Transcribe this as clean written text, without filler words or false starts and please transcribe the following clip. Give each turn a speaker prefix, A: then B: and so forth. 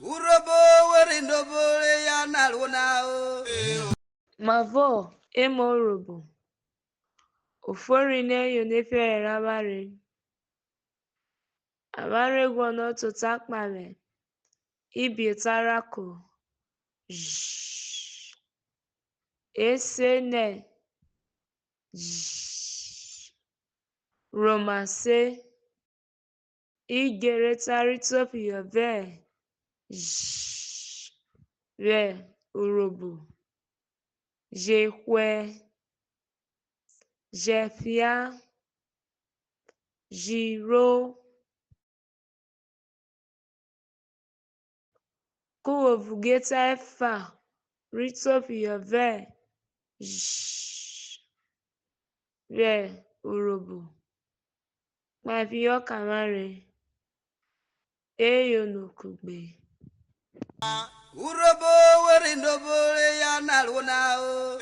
A: Urobo were ndobole ya naluna o.
B: Mavo emorobo. Ofori neyo nefere rabare. Abare gwono to takmare. Ibi tarako. Esene. Romance. Igere taritopi yove. Re urobo. Jekwe. Jefia. Jiro. Kuovugeta efa. Ritopi yove. Re urobo. Mavio kamare. Eyo no kugbe.
A: Urobo were ndobole ya naluna o.